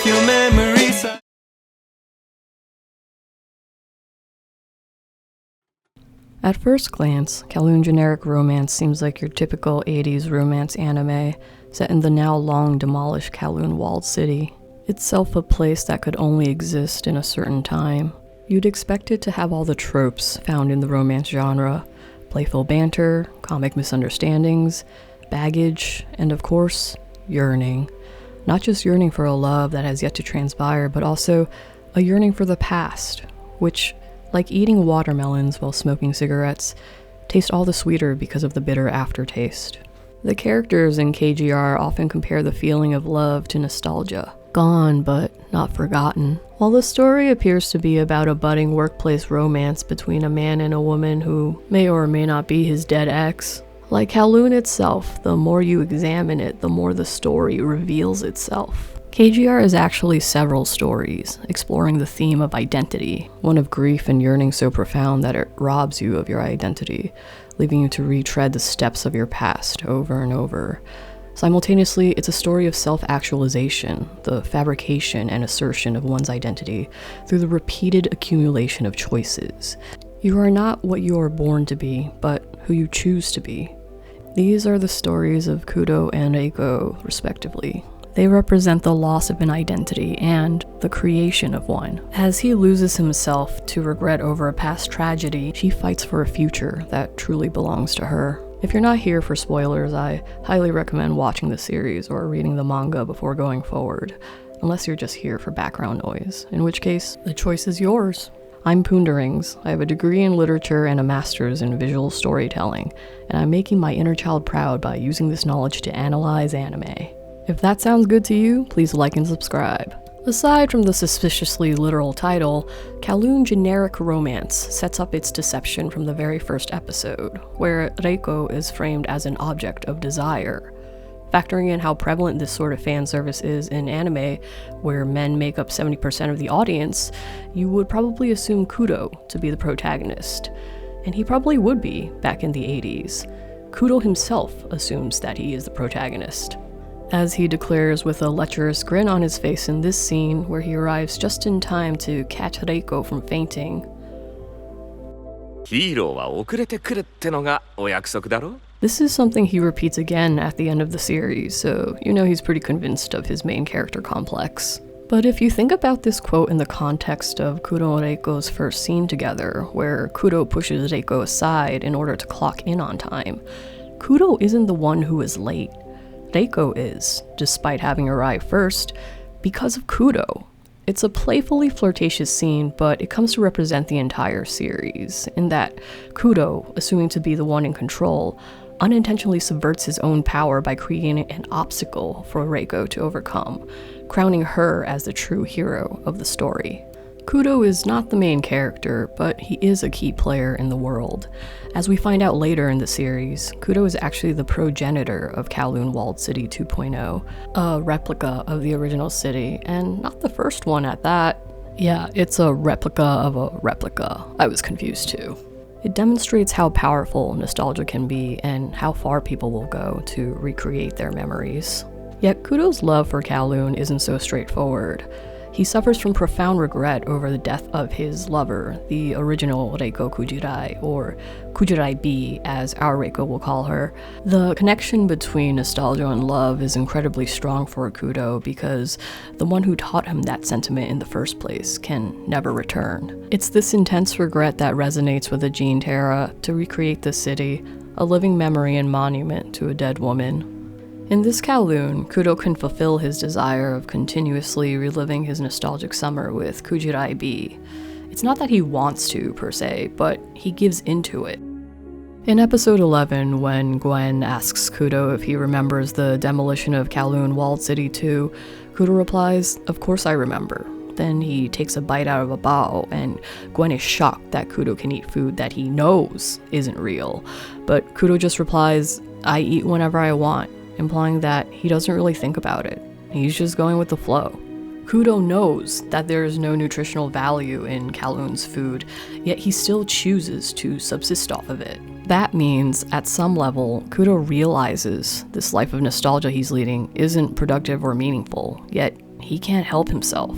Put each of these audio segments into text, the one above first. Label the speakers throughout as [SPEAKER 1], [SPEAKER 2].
[SPEAKER 1] your memories.
[SPEAKER 2] At first glance, Kowloon generic romance seems like your typical 80s romance anime set in the now long demolished Kowloon walled city, itself a place that could only exist in a certain time. You'd expect it to have all the tropes found in the romance genre: playful banter, comic misunderstandings, baggage, and of course, yearning. Not just yearning for a love that has yet to transpire, but also a yearning for the past, which, like eating watermelons while smoking cigarettes, taste all the sweeter because of the bitter aftertaste. The characters in KGR often compare the feeling of love to nostalgia. Gone, but not forgotten. While the story appears to be about a budding workplace romance between a man and a woman who may or may not be his dead ex, like Kowloon itself, the more you examine it, the more the story reveals itself. KGR is actually several stories, exploring the theme of identity, one of grief and yearning so profound that it robs you of your identity, leaving you to retread the steps of your past over and over. Simultaneously, it's a story of self-actualization, the fabrication and assertion of one's identity through the repeated accumulation of choices. You are not what you are born to be, but who you choose to be. These are the stories of Kudo and Reiko, respectively. They represent the loss of an identity and the creation of one. As he loses himself to regret over a past tragedy, she fights for a future that truly belongs to her. If you're not here for spoilers, I highly recommend watching the series or reading the manga before going forward, unless you're just here for background noise, in which case, the choice is yours. I'm Poonderings. I have a degree in literature and a master's in visual storytelling, and I'm making my inner child proud by using this knowledge to analyze anime. If that sounds good to you, please like and subscribe. Aside from the suspiciously literal title, Kowloon generic romance sets up its deception from the very first episode, where Reiko is framed as an object of desire. Factoring in how prevalent this sort of fan service is in anime, where men make up 70% of the audience, you would probably assume Kudo to be the protagonist. And he probably would be back in the 80s. Kudo himself assumes that he is the protagonist, as he declares with a lecherous grin on his face in this scene where he arrives just in time to catch Reiko from fainting. This is something he repeats again at the end of the series, so you know he's pretty convinced of his main character complex. But if you think about this quote in the context of Kudo and Reiko's first scene together, where Kudo pushes Reiko aside in order to clock in on time, Kudo isn't the one who is late. Reiko is, despite having arrived first, because of Kudo. It's a playfully flirtatious scene, but it comes to represent the entire series, in that Kudo, assuming to be the one in control, unintentionally subverts his own power by creating an obstacle for Reiko to overcome, crowning her as the true hero of the story. Kudo is not the main character, but he is a key player in the world. As we find out later in the series, Kudo is actually the progenitor of Kowloon Walled City 2.0, a replica of the original city, and not the first one at that. Yeah, it's a replica of a replica. I was confused too. It demonstrates how powerful nostalgia can be and how far people will go to recreate their memories. Yet Kudo's love for Kowloon isn't so straightforward. He suffers from profound regret over the death of his lover, the original Reiko Kujirai, or Kujirai B, as our Reiko will call her. The connection between nostalgia and love is incredibly strong for Kudo because the one who taught him that sentiment in the first place can never return. It's this intense regret that resonates with Ajin Terra to recreate the city, a living memory and monument to a dead woman. In this Kowloon, Kudo can fulfill his desire of continuously reliving his nostalgic summer with Kujirai B. It's not that he wants to, per se, but he gives into it. In episode 11, when Gwen asks Kudo if he remembers the demolition of Kowloon Walled City 2, Kudo replies, "Of course I remember." Then he takes a bite out of a bao, and Gwen is shocked that Kudo can eat food that he knows isn't real. But Kudo just replies, "I eat whenever I want," implying that he doesn't really think about it. He's just going with the flow. Kudo knows that there is no nutritional value in Kowloon's food, yet he still chooses to subsist off of it. That means, at some level, Kudo realizes this life of nostalgia he's leading isn't productive or meaningful, yet he can't help himself.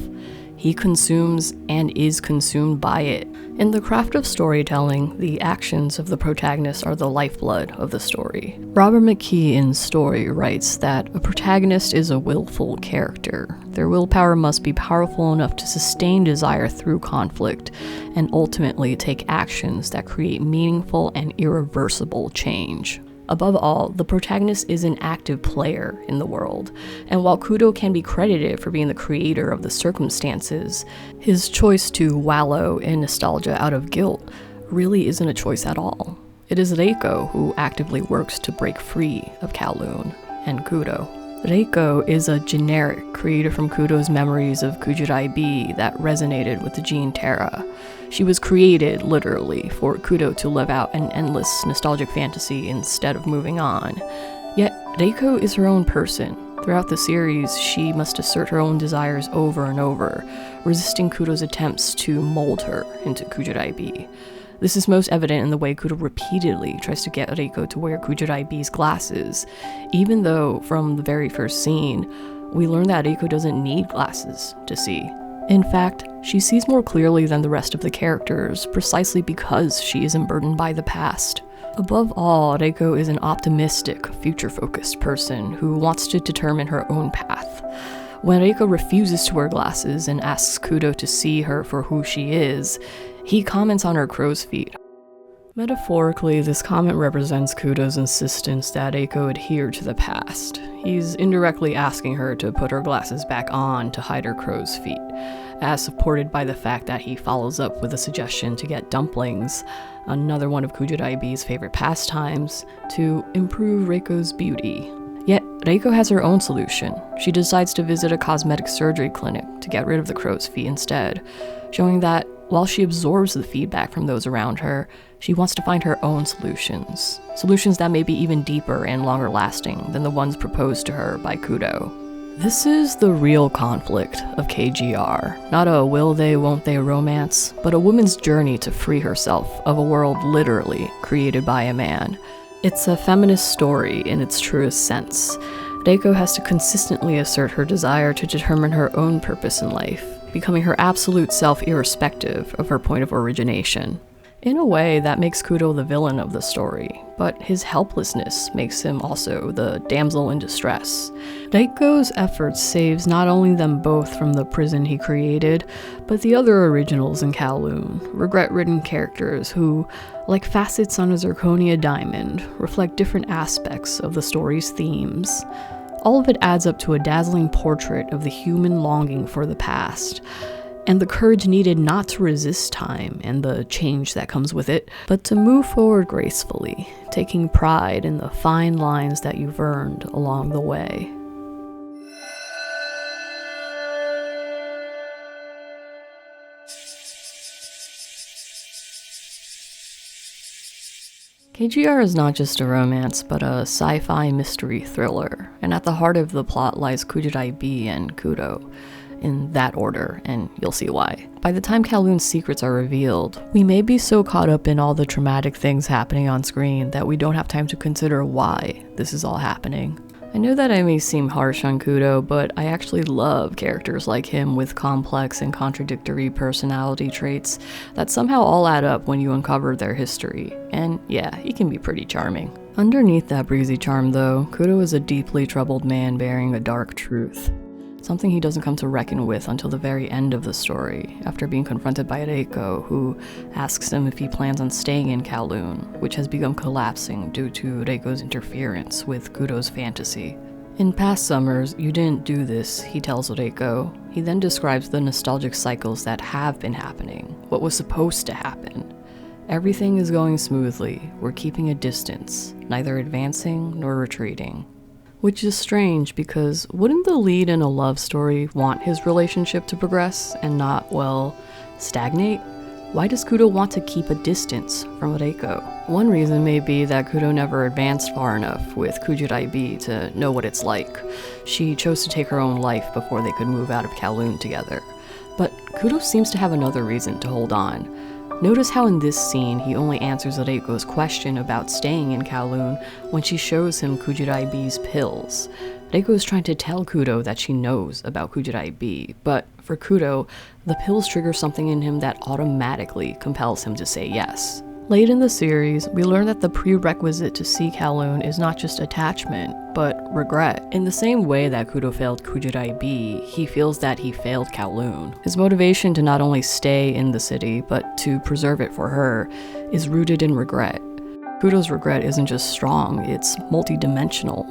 [SPEAKER 2] He consumes and is consumed by it. In the craft of storytelling, the actions of the protagonist are the lifeblood of the story. Robert McKee in Story writes that a protagonist is a willful character. Their willpower must be powerful enough to sustain desire through conflict, and ultimately take actions that create meaningful and irreversible change. Above all, the protagonist is an active player in the world, and while Kudo can be credited for being the creator of the circumstances, his choice to wallow in nostalgia out of guilt really isn't a choice at all. It is Reiko who actively works to break free of Kowloon and Kudo. Reiko is a generic created from Kudo's memories of Kujirai that resonated with the Gene Terra. She was created, literally, for Kudo to live out an endless nostalgic fantasy instead of moving on. Yet, Reiko is her own person. Throughout the series, she must assert her own desires over and over, resisting Kudo's attempts to mold her into Kujirai. This is most evident in the way Kudo repeatedly tries to get Reiko to wear Kujirai glasses, even though, from the very first scene, we learn that Reiko doesn't need glasses to see. In fact, she sees more clearly than the rest of the characters, precisely because she isn't burdened by the past. Above all, Reiko is an optimistic, future-focused person who wants to determine her own path. When Reiko refuses to wear glasses and asks Kudo to see her for who she is, he comments on her crow's feet. Metaphorically, this comment represents Kudo's insistence that Reiko adhere to the past. He's indirectly asking her to put her glasses back on to hide her crow's feet, as supported by the fact that he follows up with a suggestion to get dumplings, another one of Kujirai's favorite pastimes, to improve Reiko's beauty. Yet, Reiko has her own solution. She decides to visit a cosmetic surgery clinic to get rid of the crow's feet instead, showing that while she absorbs the feedback from those around her, she wants to find her own solutions. Solutions that may be even deeper and longer lasting than the ones proposed to her by Kudo. This is the real conflict of KGR. Not a will they, won't they romance, but a woman's journey to free herself of a world literally created by a man. It's a feminist story in its truest sense. Reiko has to consistently assert her desire to determine her own purpose in life, becoming her absolute self irrespective of her point of origination. In a way, that makes Kudo the villain of the story, but his helplessness makes him also the damsel in distress. Reiko's efforts saves not only them both from the prison he created, but the other originals in Kowloon, regret-ridden characters who, like facets on a zirconia diamond, reflect different aspects of the story's themes. All of it adds up to a dazzling portrait of the human longing for the past, and the courage needed not to resist time and the change that comes with it, but to move forward gracefully, taking pride in the fine lines that you've earned along the way. KGR is not just a romance, but a sci-fi mystery thriller, and at the heart of the plot lies Kujirai and Kudo, in that order, and you'll see why. By the time Kowloon's secrets are revealed, we may be so caught up in all the traumatic things happening on screen that we don't have time to consider why this is all happening. I know that I may seem harsh on Kudo, but I actually love characters like him with complex and contradictory personality traits that somehow all add up when you uncover their history. And yeah, he can be pretty charming. Underneath that breezy charm though, Kudo is a deeply troubled man bearing a dark truth. Something he doesn't come to reckon with until the very end of the story, after being confronted by Reiko, who asks him if he plans on staying in Kowloon, which has begun collapsing due to Reiko's interference with Kudo's fantasy. In past summers, you didn't do this, he tells Reiko. He then describes the nostalgic cycles that have been happening, what was supposed to happen. Everything is going smoothly, we're keeping a distance, neither advancing nor retreating. Which is strange because wouldn't the lead in a love story want his relationship to progress and not, well, stagnate? Why does Kudo want to keep a distance from Reiko? One reason may be that Kudo never advanced far enough with Kujirai to know what it's like. She chose to take her own life before they could move out of Kowloon together. But Kudo seems to have another reason to hold on. Notice how in this scene he only answers Reiko's question about staying in Kowloon when she shows him Kujirai B's pills. Reiko is trying to tell Kudo that she knows about Kujirai B, but for Kudo, the pills trigger something in him that automatically compels him to say yes. Late in the series, we learn that the prerequisite to see Kowloon is not just attachment, but regret. In the same way that Kudo failed Kujirai B, he feels that he failed Kowloon. His motivation to not only stay in the city, but to preserve it for her, is rooted in regret. Kudo's regret isn't just strong, it's multidimensional.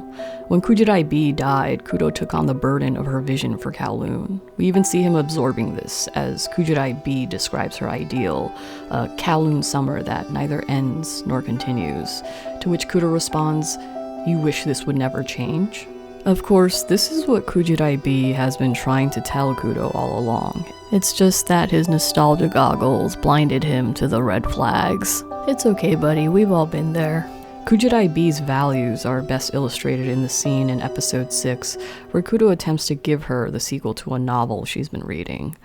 [SPEAKER 2] When Kujirai B died, Kudo took on the burden of her vision for Kowloon. We even see him absorbing this, as Kujirai B describes her ideal, a Kowloon summer that neither ends nor continues, to which Kudo responds, "You wish this would never change?" Of course, this is what Kujirai B has been trying to tell Kudo all along. It's just that his nostalgia goggles blinded him to the red flags. It's okay, buddy, we've all been there. Kujirai B's values are best illustrated in the scene in episode 6, where Kudo attempts to give her the sequel to a novel she's been reading.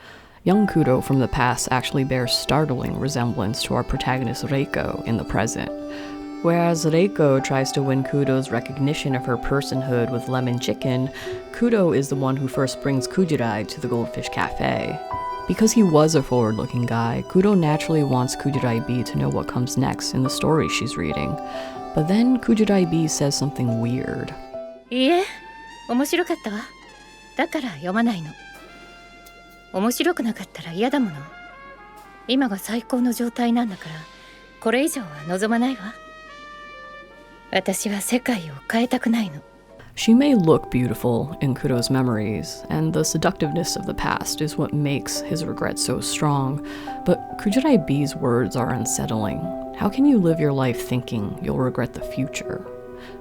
[SPEAKER 2] Young Kudo from the past actually bears startling resemblance to our protagonist Reiko in the present. Whereas Reiko tries to win Kudo's recognition of her personhood with lemon chicken, Kudo is the one who first brings Kujirai to the Goldfish Cafe. Because he was a forward-looking guy, Kudo naturally wants Kujirai B to know what comes next in the story she's reading. But then Kujirai B says something weird.
[SPEAKER 1] いいえ、面白かったわ。だから読まないの。面白くなかったら嫌だもの。今が最高の状態なんだから、これ以上は望まないわ。私は世界を変えたくないの。
[SPEAKER 2] She may look beautiful in Kudo's memories, and the seductiveness of the past is what makes his regret so strong, but Kujirai B's words are unsettling. How can you live your life thinking you'll regret the future?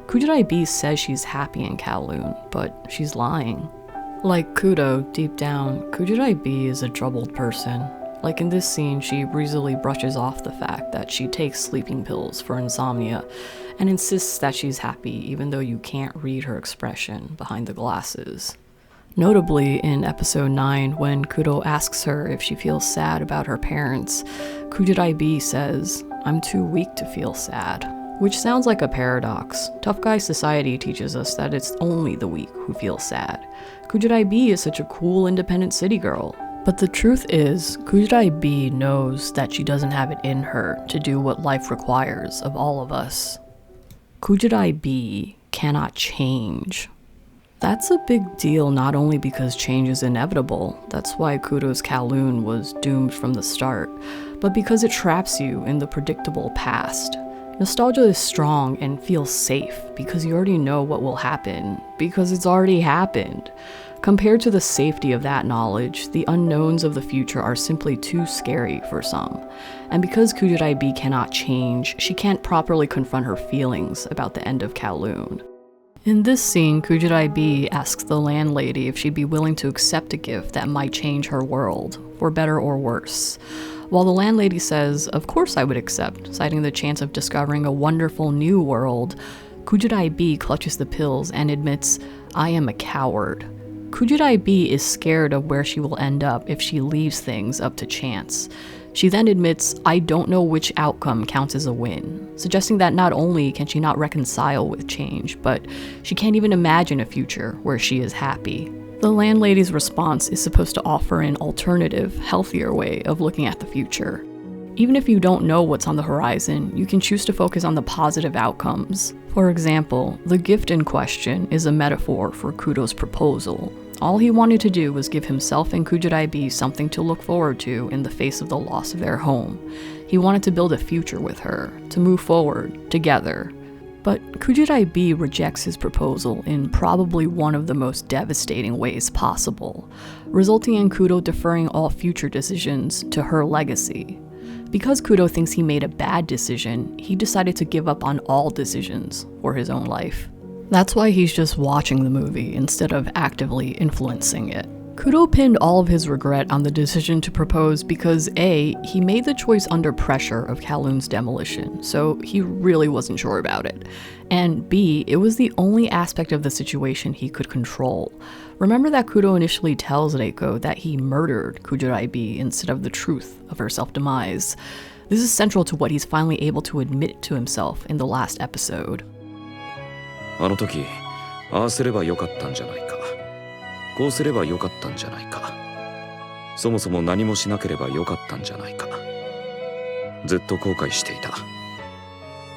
[SPEAKER 2] Kujirai B says she's happy in Kowloon, but she's lying. Like Kudo, deep down, Kujirai B is a troubled person. Like in this scene, she breezily brushes off the fact that she takes sleeping pills for insomnia and insists that she's happy even though you can't read her expression behind the glasses. Notably, in episode 9, when Kudo asks her if she feels sad about her parents, Kujirai B says, "I'm too weak to feel sad." Which sounds like a paradox. Tough guy society teaches us that it's only the weak who feel sad. Kujirai B is such a cool, independent city girl. But the truth is, Kujirai B knows that she doesn't have it in her to do what life requires of all of us. Kujirai B cannot change. That's a big deal not only because change is inevitable, that's why Kudo's Kowloon was doomed from the start, but because it traps you in the predictable past. Nostalgia is strong and feels safe because you already know what will happen, because it's already happened. Compared to the safety of that knowledge, the unknowns of the future are simply too scary for some. And because Kujirai B cannot change, she can't properly confront her feelings about the end of Kowloon. In this scene, Kujirai B asks the landlady if she'd be willing to accept a gift that might change her world, for better or worse. While the landlady says, "Of course I would accept," citing the chance of discovering a wonderful new world, Kujirai B clutches the pills and admits, "I am a coward." Kujirai B is scared of where she will end up if she leaves things up to chance. She then admits, "I don't know which outcome counts as a win," suggesting that not only can she not reconcile with change, but she can't even imagine a future where she is happy. The landlady's response is supposed to offer an alternative, healthier way of looking at the future. Even if you don't know what's on the horizon, you can choose to focus on the positive outcomes. For example, the gift in question is a metaphor for Kudo's proposal. All he wanted to do was give himself and Kujirai B something to look forward to in the face of the loss of their home. He wanted to build a future with her, to move forward, together. But Kujirai B rejects his proposal in probably one of the most devastating ways possible, resulting in Kudo deferring all future decisions to her legacy. Because Kudo thinks he made a bad decision, he decided to give up on all decisions for his own life. That's why he's just watching the movie instead of actively influencing it. Kudo pinned all of his regret on the decision to propose because A, he made the choice under pressure of Kowloon's demolition, so he really wasn't sure about it. And B, it was the only aspect of the situation he could control. Remember that Kudo initially tells Reiko that he murdered Kujirai instead of the truth of her self-demise. This is central to what he's finally able to admit to himself in the last episode.
[SPEAKER 3] あの時、ああすればよかったんじゃないか。こうすればよかったんじゃないか。そもそも何もしなければよかったんじゃないか。ずっと後悔していた。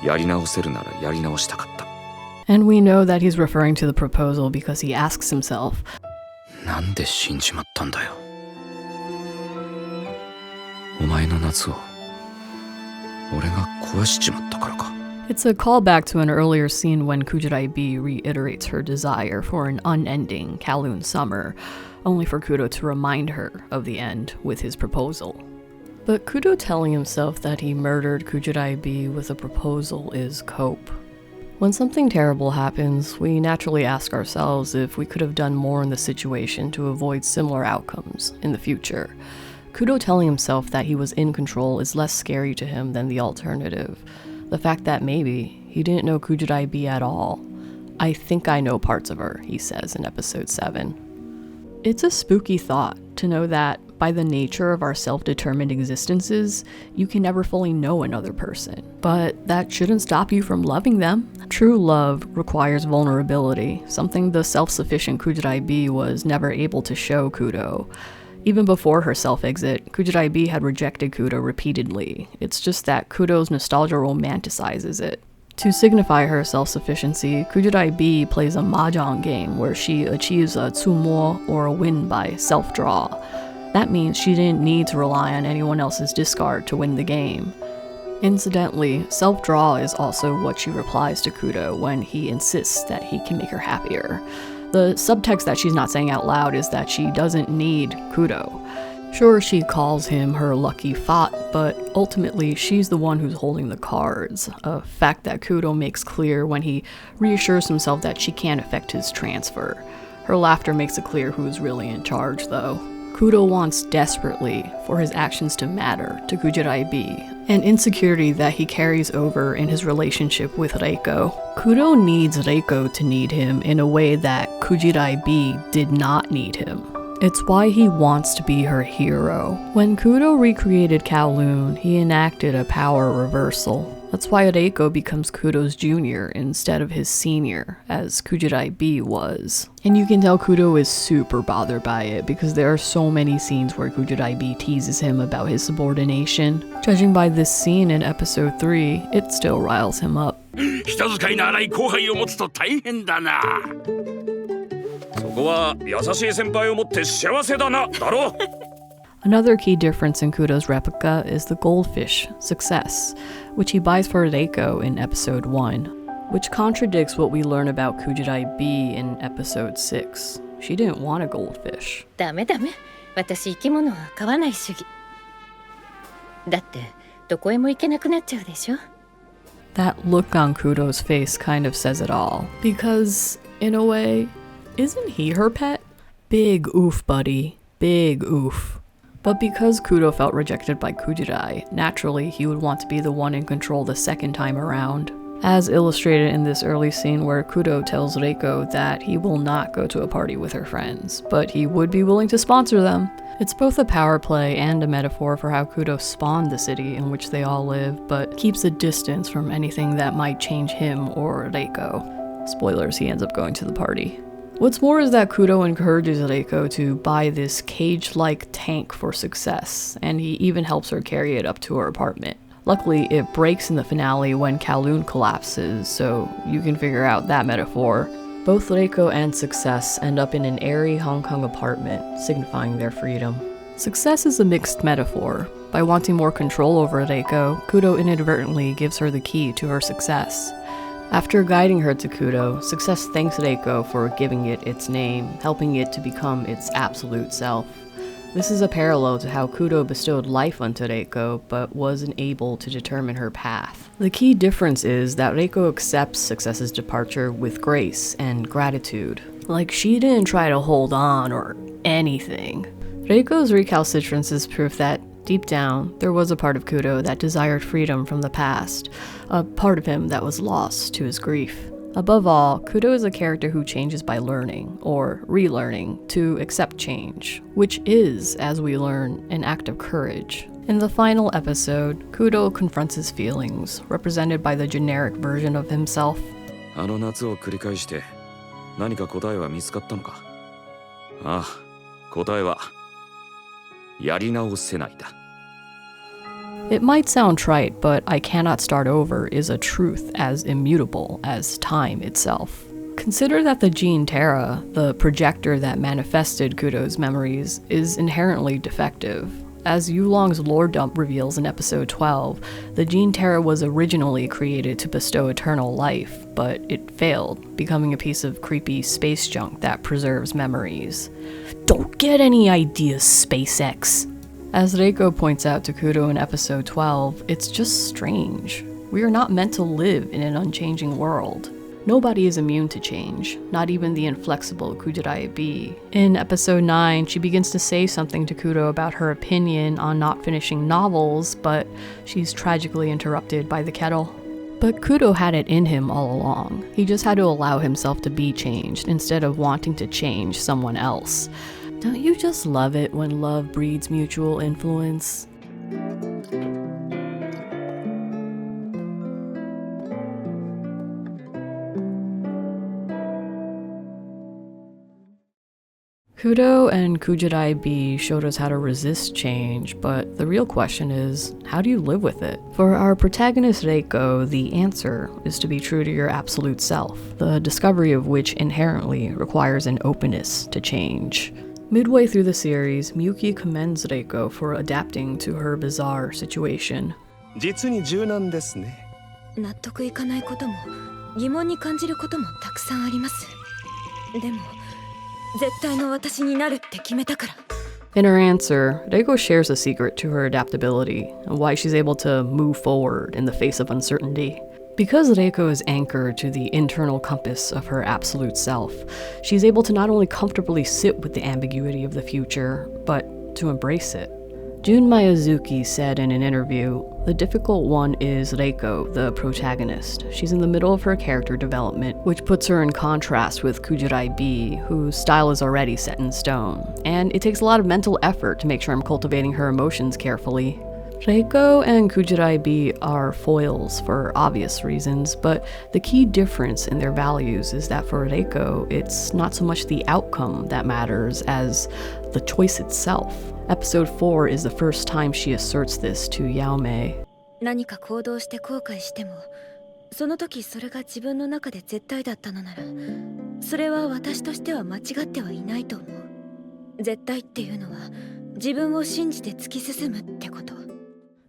[SPEAKER 3] やり直せるならやり直したかった。
[SPEAKER 2] And we know that he's referring to the proposal because he asks himself,
[SPEAKER 3] なんで死んじまったんだよ。お前の夏を俺が壊しちまったからか。
[SPEAKER 2] It's a callback to an earlier scene when Kujirai reiterates her desire for an unending Kowloon summer, only for Kudo to remind her of the end with his proposal. But Kudo telling himself that he murdered Kujirai with a proposal is cope. When something terrible happens, we naturally ask ourselves if we could have done more in the situation to avoid similar outcomes in the future. Kudo telling himself that he was in control is less scary to him than the alternative. The fact that maybe he didn't know Kujirai at all. I think I know parts of her, he says in episode 7. It's a spooky thought to know that by the nature of our self-determined existences, you can never fully know another person. But that shouldn't stop you from loving them. True love requires vulnerability, something the self-sufficient Kujirai was never able to show Kudo. Even before her self-exit, Kujirai had rejected Kudo repeatedly. It's just that Kudo's nostalgia romanticizes it. To signify her self-sufficiency, Kujirai plays a mahjong game where she achieves a tsumo or a win by self-draw. That means she didn't need to rely on anyone else's discard to win the game. Incidentally, self-draw is also what she replies to Kudo when he insists that he can make her happier. The subtext that she's not saying out loud is that she doesn't need Kudo. Sure, she calls him her lucky fat, but ultimately she's the one who's holding the cards, a fact that Kudo makes clear when he reassures himself that she can't affect his transfer. Her laughter makes it clear who's really in charge, though. Kudo wants desperately for his actions to matter to Kujirai, an insecurity that he carries over in his relationship with Reiko. Kudo needs Reiko to need him in a way that Kujirai did not need him. It's why he wants to be her hero. When Kudo recreated Kowloon, he enacted a power reversal. That's why Reiko becomes Kudo's junior instead of his senior, as Kujirai was. And you can tell Kudo is super bothered by it because there are so many scenes where Kujirai teases him about his subordination. Judging by this scene in episode 3, it still riles him up.
[SPEAKER 4] 人使いの荒い後輩を持つと大変だな。そこは優しい先輩を持って幸せだな、だろ。
[SPEAKER 2] Another key difference in Kudo's replica is the goldfish, Success, which he buys for Reiko in episode 1, which contradicts what we learn about Kujirai in episode 6. She didn't want a goldfish.
[SPEAKER 1] ダメ。私生き物は飼わない主義。だってどこへも行けなくなっちゃうでしょ。
[SPEAKER 2] That look on Kudo's face kind of says it all. Because, in a way, isn't he her pet? Big oof, buddy. Big oof. But because Kudo felt rejected by Kujirai, naturally he would want to be the one in control the second time around. As illustrated in this early scene where Kudo tells Reiko that he will not go to a party with her friends, but he would be willing to sponsor them. It's both a power play and a metaphor for how Kudo spawned the city in which they all live, but keeps a distance from anything that might change him or Reiko. Spoilers, he ends up going to the party. What's more is that Kudo encourages Reiko to buy this cage-like tank for Success, and he even helps her carry it up to her apartment. Luckily, it breaks in the finale when Kowloon collapses, so you can figure out that metaphor. Both Reiko and Success end up in an airy Hong Kong apartment, signifying their freedom. Success is a mixed metaphor. By wanting more control over Reiko, Kudo inadvertently gives her the key to her success. After guiding her to Kudo, Success thanks Reiko for giving it its name, helping it to become its absolute self. This is a parallel to how Kudo bestowed life onto Reiko, but wasn't able to determine her path. The key difference is that Reiko accepts Success's departure with grace and gratitude. Like, she didn't try to hold on or anything. Reiko's recalcitrance is proof that, deep down, there was a part of Kudo that desired freedom from the past, a part of him that was lost to his grief. Above all, Kudo is a character who changes by learning, or relearning, to accept change, which is, as we learn, an act of courage. In the final episode, Kudo confronts his feelings, represented by the generic version of himself.
[SPEAKER 3] あの夏を繰り返して何か答えは見つかったのか。ああ、答えはやり直せないだ。
[SPEAKER 2] It might sound trite, but I cannot start over is a truth as immutable as time itself. Consider that the gene Terra, the projector that manifested Kudo's memories, is inherently defective. As Yulong's lore dump reveals in episode 12, the gene Terra was originally created to bestow eternal life, but it failed, becoming a piece of creepy space junk that preserves memories. Don't get any ideas, SpaceX! As Reiko points out to Kudo in episode 12, it's just strange. We are not meant to live in an unchanging world. Nobody is immune to change, not even the inflexible Kujirai. In episode 9, she begins to say something to Kudo about her opinion on not finishing novels, but she's tragically interrupted by the kettle. But Kudo had it in him all along. He just had to allow himself to be changed instead of wanting to change someone else. Don't you just love it when love breeds mutual influence? Kudo and Kujirai showed us how to resist change, but the real question is, how do you live with it? For our protagonist Reiko, the answer is to be true to your absolute self, the discovery of which inherently requires an openness to change. Midway through the series, Miyuki commends Reiko for adapting to her bizarre situation.
[SPEAKER 5] 実に柔軟ですね。
[SPEAKER 6] 納得いかないことも疑問に感じることもたくさんあります。でも絶対の私になるって決めたから。
[SPEAKER 2] In her answer, Reiko shares a secret to her adaptability and why she's able to move forward in the face of uncertainty. Because Reiko is anchored to the internal compass of her absolute self, she's able to not only comfortably sit with the ambiguity of the future, but to embrace it. Jun Miyazuki said in an interview, "The difficult one is Reiko, the protagonist. She's in the middle of her character development, which puts her in contrast with Kujirai, whose style is already set in stone. And it takes a lot of mental effort to make sure I'm cultivating her emotions carefully." Reiko and Kujirai are foils for obvious reasons, but the key difference in their values is that for Reiko, it's not so much the outcome that matters as the choice itself. Episode 4 is the first time she asserts this to Yaomei.
[SPEAKER 6] 何か行動して後悔しても、その時それが自分の中で絶対だったのなら、それは私としては間違ってはいないと思う。絶対っていうのは自分を信じて突き進むってこと。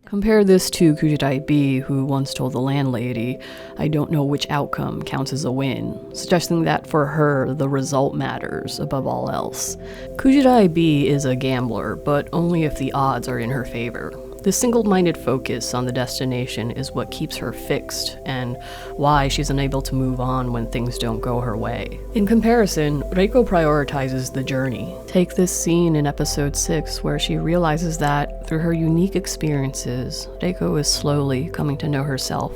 [SPEAKER 2] Compare this to Kujirai, who once told the landlady, "I don't know which outcome counts as a win," suggesting that for her, the result matters above all else. Kujirai is a gambler, but only if the odds are in her favor. This single-minded focus on the destination is what keeps her fixed, and why she's unable to move on when things don't go her way. In comparison, Reiko prioritizes the journey. Take this scene in episode 6 where she realizes that, through her unique experiences, Reiko is slowly coming to know herself.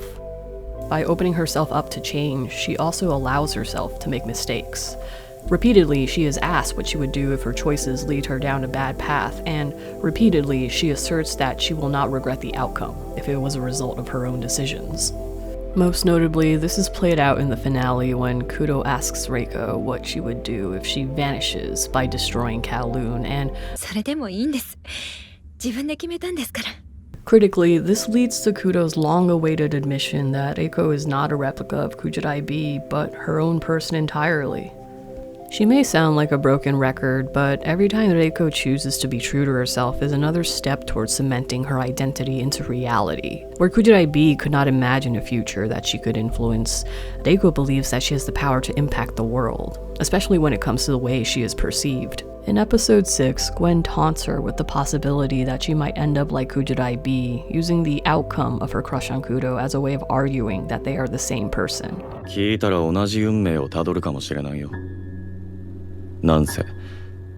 [SPEAKER 2] By opening herself up to change, she also allows herself to make mistakes. Repeatedly, she is asked what she would do if her choices lead her down a bad path, and repeatedly, she asserts that she will not regret the outcome if it was a result of her own decisions. Most notably, this is played out in the finale when Kudo asks Reiko what she would do if she vanishes by destroying Kowloon, and
[SPEAKER 6] それでもいいんです。自分で決めたんですから。
[SPEAKER 2] critically, this leads to Kudo's long-awaited admission that Reiko is not a replica of Kujirai, but her own person entirely. She may sound like a broken record, but every time Reiko chooses to be true to herself is another step towards cementing her identity into reality. Where Kujirai could not imagine a future that she could influence, Reiko believes that she has the power to impact the world, especially when it comes to the way she is perceived. In episode 6, Gwen taunts her with the possibility that she might end up like Kujirai, using the outcome of her crush on Kudo as a way of arguing that they are the same person.
[SPEAKER 3] 聞いたら同じ運命をたどるかもしれないよ。なんせ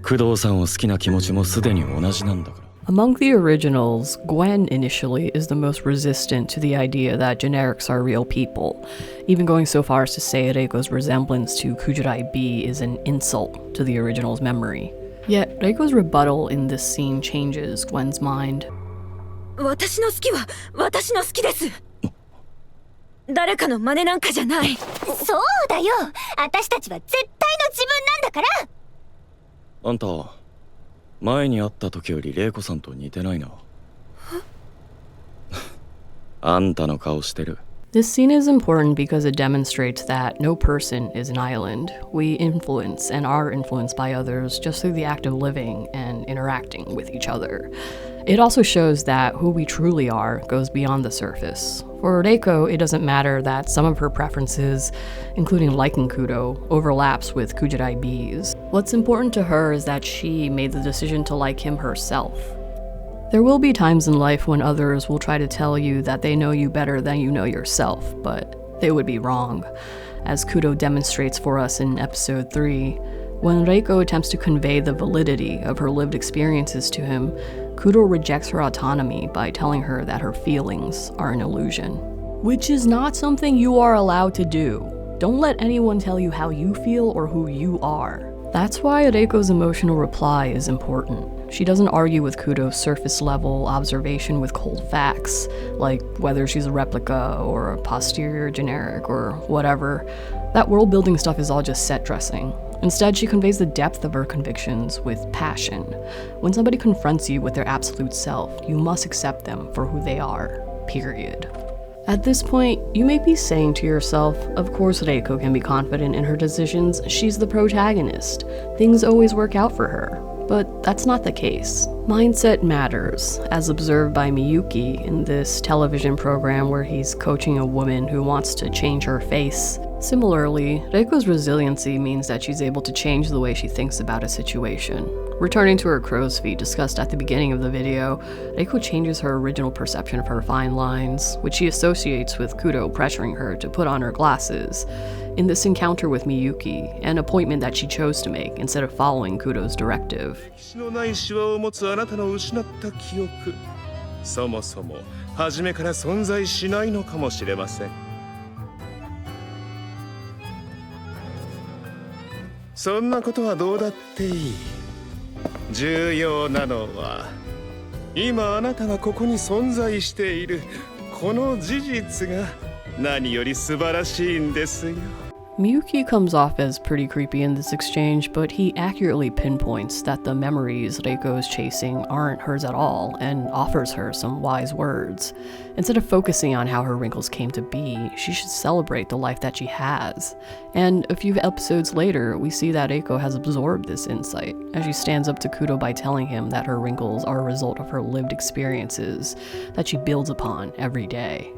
[SPEAKER 3] 工藤さんを好きな気持ちもすでに同じなんだから。
[SPEAKER 2] Among the originals, Gwen initially is the most resistant to the idea that generics are real people, even going so far as to say Reiko's resemblance to Kujirai B is an insult to the original's memory. Yet, Reiko's rebuttal in this scene changes Gwen's mind.
[SPEAKER 6] 私の好きは私の好きです。誰かの真似なんかじゃない。
[SPEAKER 7] そうだよ。私たちは絶対の自分なんだから。
[SPEAKER 3] あんた前に会った時より玲子さんと似てないな。あんたの顔してる。
[SPEAKER 2] This scene is important because it demonstrates that no person is an island. We influence and are influenced by others just through the act of living and interacting with each other. It also shows that who we truly are goes beyond the surface. For Reiko, it doesn't matter that some of her preferences, including liking Kudo, overlaps with Kujirai B's. What's important to her is that she made the decision to like him herself. There will be times in life when others will try to tell you that they know you better than you know yourself, but they would be wrong. As Kudo demonstrates for us in episode 3, when Reiko attempts to convey the validity of her lived experiences to him, Kudo rejects her autonomy by telling her that her feelings are an illusion. Which is not something you are allowed to do. Don't let anyone tell you how you feel or who you are. That's why Reiko's emotional reply is important. She doesn't argue with Kudo's surface-level observation with cold facts, like whether she's a replica or a posterior generic or whatever. That world-building stuff is all just set dressing. Instead, she conveys the depth of her convictions with passion. When somebody confronts you with their absolute self, you must accept them for who they are, period. At this point, you may be saying to yourself, of course Reiko can be confident in her decisions, she's the protagonist. Things always work out for her. But that's not the case. Mindset matters, as observed by Miyuki in this television program where he's coaching a woman who wants to change her face. Similarly, Reiko's resiliency means that she's able to change the way she thinks about a situation. Returning to her crow's feet discussed at the beginning of the video, Reiko changes her original perception of her fine lines, which she associates with Kudo pressuring her to put on her glasses. In this encounter with Miyuki, an appointment that she chose to make instead of following Kudo's directive.
[SPEAKER 5] 歴史のないシワを持つあなたの失った記憶、そもそも初めから存在しないのかもしれません。そんなことはどうだっていい。重要なのは今あなたがここに存在しているこの事実が何より素晴らしいんですよ。
[SPEAKER 2] Miyuki comes off as pretty creepy in this exchange, but he accurately pinpoints that the memories Reiko is chasing aren't hers at all and offers her some wise words. Instead of focusing on how her wrinkles came to be, she should celebrate the life that she has. And a few episodes later, we see that Reiko has absorbed this insight as she stands up to Kudo by telling him that her wrinkles are a result of her lived experiences that she builds upon every day.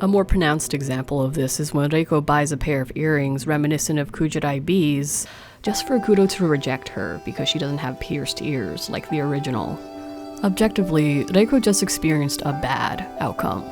[SPEAKER 2] A more pronounced example of this is when Reiko buys a pair of earrings reminiscent of Kujirai B's just for Kudo to reject her because she doesn't have pierced ears like the original. Objectively, Reiko just experienced a bad outcome.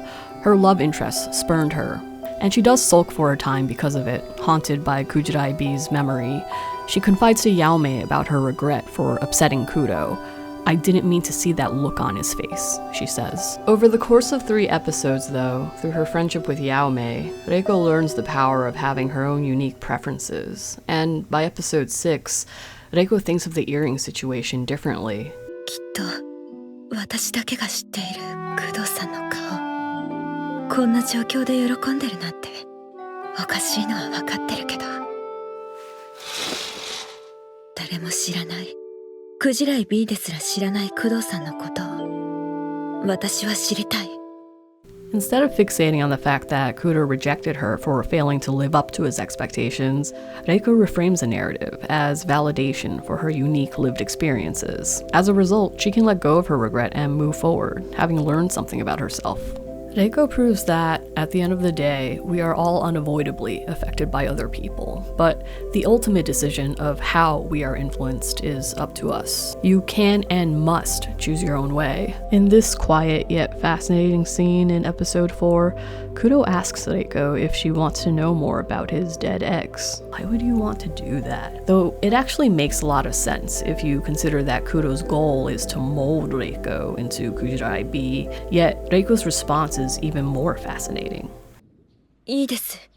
[SPEAKER 2] Her love interest spurned her, and she does sulk for a time because of it, haunted by Kujirai B's memory. She confides to Yaomei about her regret for upsetting Kudo. I didn't mean to see that look on his face, she says. Over the course of 3 episodes, though, through her friendship with Yaomei, Reiko learns the power of having her own unique preferences. And by episode 6, Reiko thinks of the earring situation differently.
[SPEAKER 6] きっと私だけが知っている工藤さんの顔。こんな状況で喜んでるなんておかしいのは分かってるけど。誰も知らない。クジライ B ですら知らない工藤さんのことを私は知りたい。
[SPEAKER 2] Instead of fixating on the fact that Kudo rejected her for failing to live up to his expectations, Reiko reframes the narrative as validation for her unique lived experiences. As a result, she can let go of her regret and move forward, having learned something about herself. Reiko proves that, at the end of the day, we are all unavoidably affected by other people, but the ultimate decision of how we are influenced is up to us. You can and must choose your own way. In this quiet yet fascinating scene in episode 4, Kudo asks Reiko if she wants to know more about his dead ex. Why would you want to do that? Though it actually makes a lot of sense if you consider that Kudo's goal is to mold Reiko into Kujirai B, yet Reiko's response is even more fascinating.
[SPEAKER 6] いいです。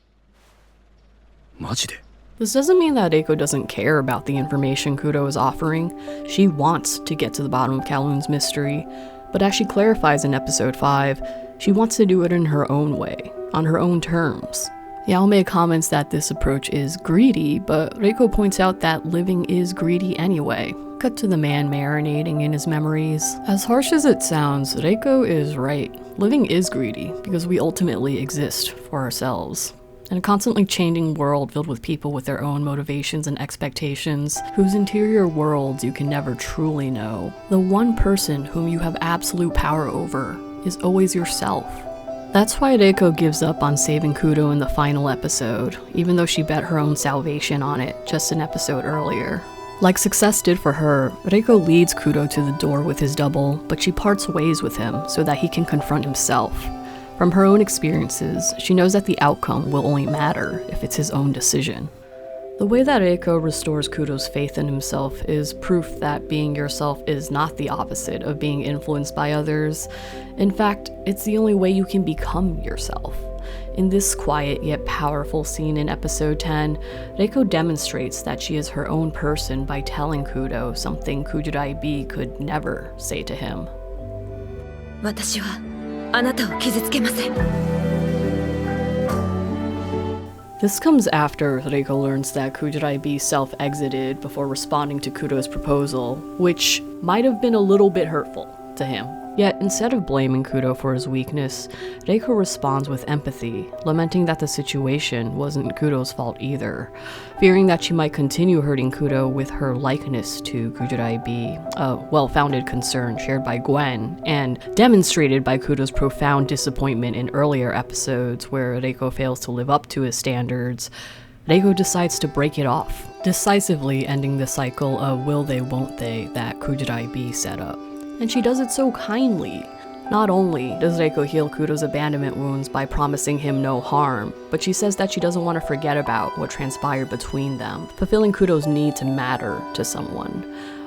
[SPEAKER 3] マジで
[SPEAKER 2] This doesn't mean that Reiko doesn't care about the information Kudo is offering. She wants to get to the bottom of Kowloon's mystery, but as she clarifies in episode 5, she wants to do it in her own way, on her own terms. Yaomei comments that this approach is greedy, but Reiko points out that living is greedy anyway. Cut to the man marinating in his memories. As harsh as it sounds, Reiko is right. Living is greedy because we ultimately exist for ourselves. In a constantly changing world filled with people with their own motivations and expectations, whose interior worlds you can never truly know, the one person whom you have absolute power over is always yourself. That's why Reiko gives up on saving Kudo in the final episode, even though she bet her own salvation on it just an episode earlier. Like success did for her, Reiko leads Kudo to the door with his double, but she parts ways with him so that he can confront himself. From her own experiences, she knows that the outcome will only matter if it's his own decision. The way that Reiko restores Kudo's faith in himself is proof that being yourself is not the opposite of being influenced by others. In fact, it's the only way you can become yourself. In this quiet yet powerful scene in episode 10, Reiko demonstrates that she is her own person by telling Kudo something Kujirai B could never say to him.
[SPEAKER 6] 私はあなたを傷つけません。
[SPEAKER 2] This comes after Reiko learns that Kujirai B self-exited before responding to Kudo's proposal, which might have been a little bit hurtful to him. Yet, instead of blaming Kudo for his weakness, Reiko responds with empathy, lamenting that the situation wasn't Kudo's fault either, fearing that she might continue hurting Kudo with her likeness to Kujirai B, a well-founded concern shared by Gwen, and demonstrated by Kudo's profound disappointment in earlier episodes where Reiko fails to live up to his standards. Reiko decides to break it off, decisively ending the cycle of will they won't they that Kujirai B set up. And she does it so kindly. Not only does Reiko heal Kudo's abandonment wounds by promising him no harm, but she says that she doesn't want to forget about what transpired between them, fulfilling Kudo's need to matter to someone.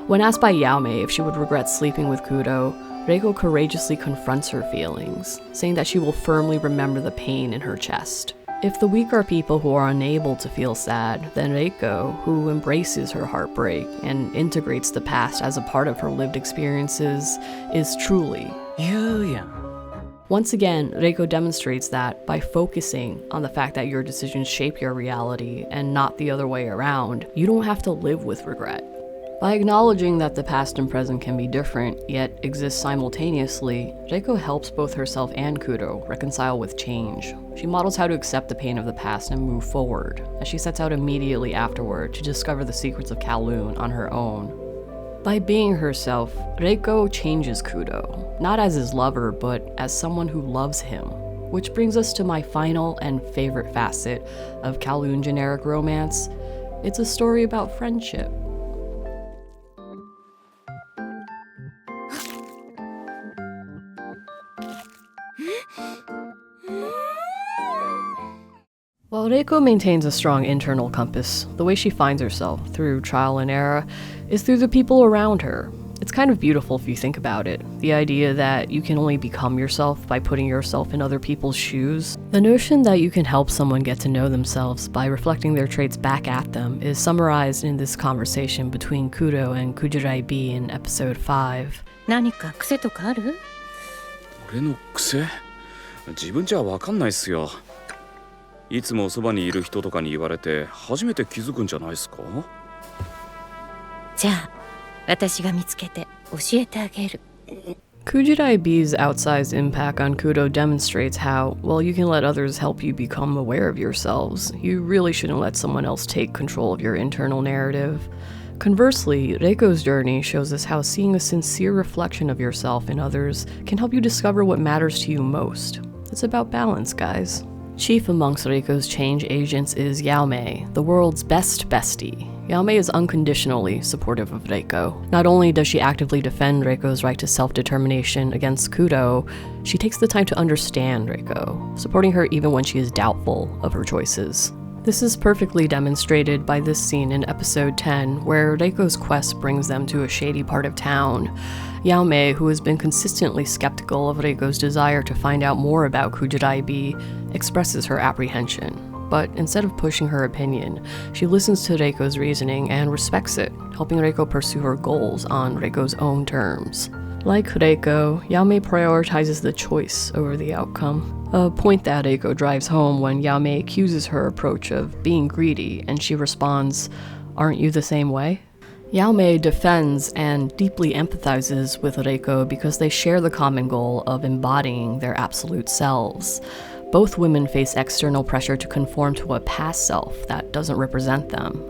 [SPEAKER 2] When asked by Yaomei if she would regret sleeping with Kudo, Reiko courageously confronts her feelings, saying that she will firmly remember the pain in her chest. If the weak are people who are unable to feel sad, then Reiko, who embraces her heartbreak and integrates the past as a part of her lived experiences, is truly
[SPEAKER 4] Yuya.
[SPEAKER 2] Once again, Reiko demonstrates that by focusing on the fact that your decisions shape your reality and not the other way around, you don't have to live with regret. By acknowledging that the past and present can be different, yet exist simultaneously, Reiko helps both herself and Kudo reconcile with change. She models how to accept the pain of the past and move forward, as she sets out immediately afterward to discover the secrets of Kowloon on her own. By being herself, Reiko changes Kudo, not as his lover, but as someone who loves him. Which brings us to my final and favorite facet of Kowloon generic romance. It's a story about friendship. While Reiko maintains a strong internal compass, the way she finds herself through trial and error is through the people around her. It's kind of beautiful if you think about it. The idea that you can only become yourself by putting yourself in other people's shoes. The notion that you can help someone get to know themselves by reflecting their traits back at them is summarized in this conversation between Kudo and Kujirai B in episode 5.
[SPEAKER 1] 何か癖とかある？
[SPEAKER 3] 俺の癖自分じゃわかんないっすよ。いつもそばにいる人とかに言われて初めて気づくんじゃないですか？
[SPEAKER 1] じゃあ私が見つけて教えてあげる。
[SPEAKER 2] Kujirai B's outsized impact on Kudo demonstrates how, while you can let others help you become aware of yourselves, you really shouldn't let someone else take control of your internal narrative. Conversely, Reiko's journey shows us how seeing a sincere reflection of yourself in others can help you discover what matters to you most. It's about balance, guys. Chief amongst Reiko's change agents is Yaomei, the world's best bestie. Yaomei is unconditionally supportive of Reiko. Not only does she actively defend Reiko's right to self-determination against Kudo, she takes the time to understand Reiko, supporting her even when she is doubtful of her choices. This is perfectly demonstrated by this scene in episode 10, where Reiko's quest brings them to a shady part of town. Yaomei, who has been consistently skeptical of Reiko's desire to find out more about Kujirai, expresses her apprehension. But instead of pushing her opinion, she listens to Reiko's reasoning and respects it, helping Reiko pursue her goals on Reiko's own terms. Like Reiko, Yaomei prioritizes the choice over the outcome, a point that Reiko drives home when Yaomei accuses her approach of being greedy, and she responds, "Aren't you the same way?" Yaomei defends and deeply empathizes with Reiko because they share the common goal of embodying their absolute selves. Both women face external pressure to conform to a past self that doesn't represent them.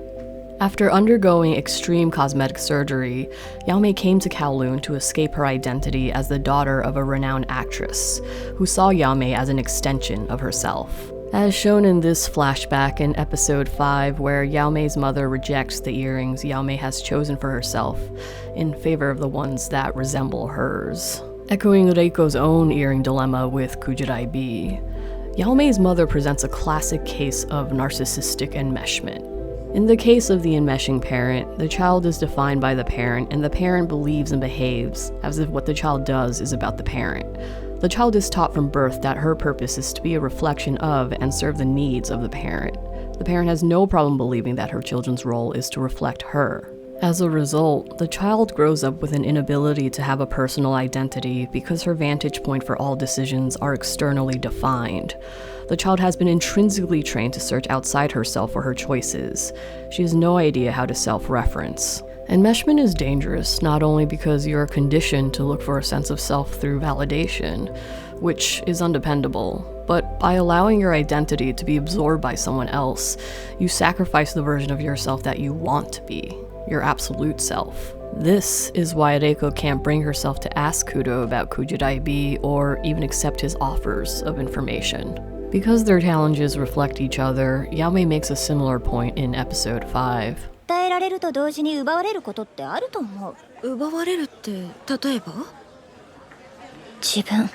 [SPEAKER 2] After undergoing extreme cosmetic surgery, Yaomei came to Kowloon to escape her identity as the daughter of a renowned actress, who saw Yaomei as an extension of herself. As shown in this flashback in episode 5, where Yaomei's mother rejects the earrings Yaomei has chosen for herself in favor of the ones that resemble hers. Echoing Reiko's own earring dilemma with Kujirai, Yaomei's mother presents a classic case of narcissistic enmeshment. In the case of the enmeshing parent, the child is defined by the parent, and the parent believes and behaves as if what the child does is about the parent. The child is taught from birth that her purpose is to be a reflection of and serve the needs of the parent. The parent has no problem believing that her children's role is to reflect her. As a result, the child grows up with an inability to have a personal identity because her vantage point for all decisions are externally defined. The child has been intrinsically trained to search outside herself for her choices. She has no idea how to self-reference. Enmeshment is dangerous not only because you are conditioned to look for a sense of self through validation, which is undependable, but by allowing your identity to be absorbed by someone else, you sacrifice the version of yourself that you want to be, your absolute self. This is why Reiko can't bring herself to ask Kudo about Kujirai or even accept his offers of information. Because their challenges reflect each other, Yaomei makes a similar point in episode 5.
[SPEAKER 7] 与えられると同時に奪われることってあると思う。
[SPEAKER 6] 奪われるって例えば？
[SPEAKER 7] 自分。